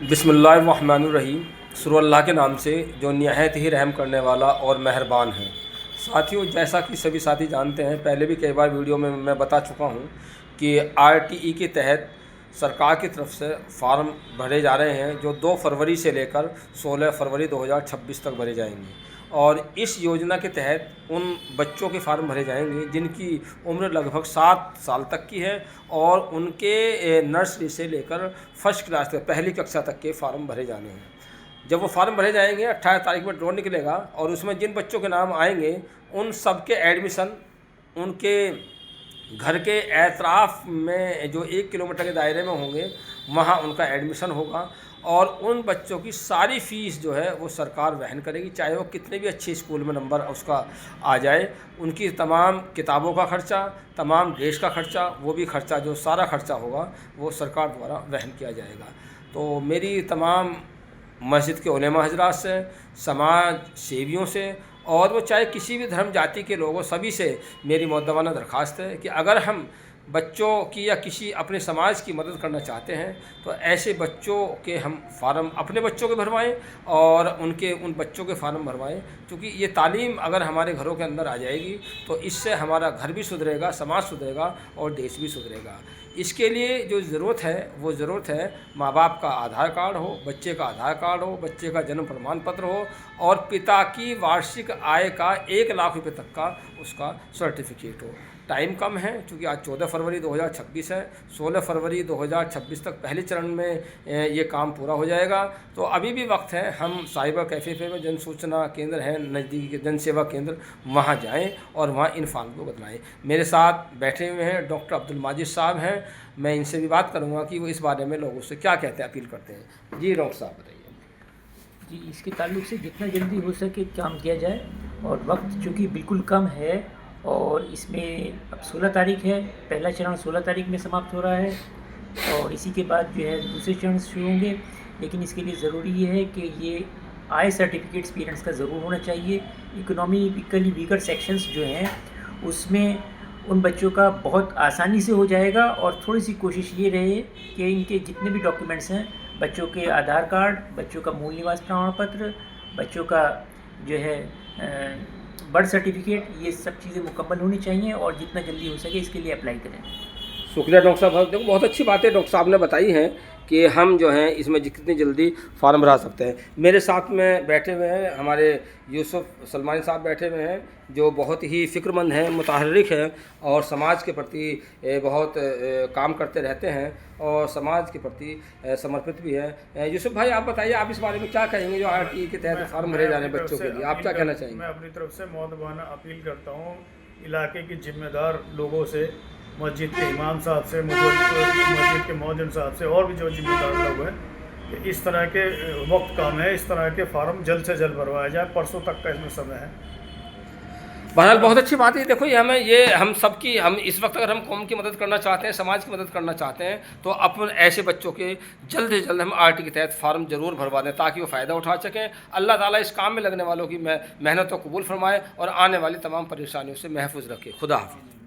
बिस्मिल्लाहिर्रहमानिर्रहीम। शुरू अल्लाह के नाम से जो निहायत ही रहम करने वाला और मेहरबान है। साथियों, जैसा कि सभी साथी जानते हैं, पहले भी कई बार वीडियो में मैं बता चुका हूं कि आरटीई के तहत सरकार की तरफ से फार्म भरे जा रहे हैं जो 2 फरवरी से लेकर 16 फरवरी 2026 तक भरे जाएंगे। और इस योजना के तहत उन बच्चों के फार्म भरे जाएंगे जिनकी उम्र लगभग 7 साल तक की है और उनके नर्सरी से लेकर फर्स्ट क्लास तक पहली कक्षा तक के फार्म भरे जाने हैं। जब वो फार्म भरे जाएंगे 18 तारीख में ड्रॉ निकलेगा और उसमें जिन बच्चों के नाम आएंगे उन सब के एडमिशन उनके घर के एतराफ़ में जो 1 किलोमीटर के दायरे में होंगे वहाँ उनका एडमिशन होगा और उन बच्चों की सारी फ़ीस जो है वो सरकार वहन करेगी, चाहे वो कितने भी अच्छे स्कूल में नंबर उसका आ जाए। उनकी तमाम किताबों का ख़र्चा, तमाम ड्रेस का ख़र्चा, वो भी ख़र्चा जो सारा ख़र्चा होगा वो सरकार द्वारा वहन किया जाएगा। तो मेरी तमाम मस्जिद के उलेमा हजरात से, समाज सेवियों से और वो चाहे किसी भी धर्म जाति के लोगों सभी से मेरी मुद्दवाना दरख्वास्त है कि अगर हम बच्चों की या किसी अपने समाज की मदद करना चाहते हैं तो ऐसे बच्चों के हम फार्म अपने बच्चों के भरवाएं और उन बच्चों के फार्म भरवाएं, क्योंकि ये तालीम अगर हमारे घरों के अंदर आ जाएगी तो इससे हमारा घर भी सुधरेगा, समाज सुधरेगा और देश भी सुधरेगा। इसके लिए जो ज़रूरत है वो ज़रूरत है माँ बाप का आधार कार्ड हो, बच्चे का आधार कार्ड हो, बच्चे का जन्म प्रमाण पत्र हो और पिता की वार्षिक आय का 1 लाख रुपये तक का उसका सर्टिफिकेट हो। टाइम कम है क्योंकि आज 14 फरवरी 2026 है, 16 फरवरी 2026 तक पहले चरण में ये काम पूरा हो जाएगा। तो अभी भी वक्त है, हम साइबर कैफ़े पे जन सूचना केंद्र है नज़दीकी जन सेवा केंद्र, वहाँ जाएं और वहाँ इन फॉर्म को बदलाएं। मेरे साथ बैठे हुए हैं डॉक्टर अब्दुल माजिद साहब हैं, मैं इनसे भी बात करूँगा कि वो इस बारे में लोगों से क्या कहते हैं, अपील करते हैं। जी डॉक्टर साहब बताइए। जी, इसके ताल्लुक से जितना जल्दी हो सके काम किया जाए और वक्त चूँकि बिल्कुल कम है और इसमें अब 16 तारीख है, पहला चरण 16 तारीख में समाप्त हो रहा है और इसी के बाद जो है दूसरे चरण शुरू होंगे। लेकिन इसके लिए ज़रूरी ये है कि ये आय सर्टिफिकेट्स पेरेंट्स का ज़रूर होना चाहिए। इकोनॉमिकली वीकर सेक्शंस जो हैं उसमें उन बच्चों का बहुत आसानी से हो जाएगा और थोड़ी सी कोशिश ये रहे कि इनके जितने भी डॉक्यूमेंट्स हैं, बच्चों के आधार कार्ड, बच्चों का मूल निवास प्रमाण पत्र, बच्चों का जो है बर्थ सर्टिफिकेट, ये सब चीज़ें मुकम्मल होनी चाहिए और जितना जल्दी हो सके इसके लिए अप्लाई करें। शुक्रिया डॉक्टर साहब। देखो, बहुत अच्छी बातें डॉक्टर साहब ने बताई हैं कि हम जो हैं इसमें कितनी जल्दी फार्म भरा सकते हैं। मेरे साथ में बैठे हुए हैं हमारे यूसुफ सलमानी साहब बैठे हुए हैं जो बहुत ही फ़िक्रमंद हैं, मुतहर्रिक हैं और समाज के प्रति बहुत काम करते रहते हैं और समाज के प्रति समर्पित भी हैं। यूसुफ भाई, आप बताइए, आप इस बारे में क्या कहेंगे जो आरटीई के तहत फार्म भरे जा रहे हैं बच्चों के लिए, आप क्या कहना चाहेंगे? मैं अपनी तरफ से मुअद्दबाना अपील करता हूँ इलाके के जिम्मेदार लोगों से, मस्जिद के इमाम साहब से, मस्जिद के मौजूद साहब से और भी जो जिम्मेदार लोग हैं कि इस तरह के वक्त कम है, इस तरह के फार्म जल्द से जल्द भरवाया जाए। परसों तक का इसमें समय है। बहरहाल बहुत अच्छी बात है। देखो, ये हम सबकी, हम इस वक्त अगर हम कौम की मदद करना चाहते हैं, समाज की मदद करना चाहते हैं तो अपन ऐसे बच्चों के जल्द से जल्द हम आरटी के तहत फार्म ज़रूर भरवा दें ताकि वो फ़ायदा उठा सकें। अल्लाह ताला इस काम में लगने वालों की मेहनत को कबूल फरमाए और आने वाली तमाम परेशानियों से महफूज रखे। खुदा हाफिज़।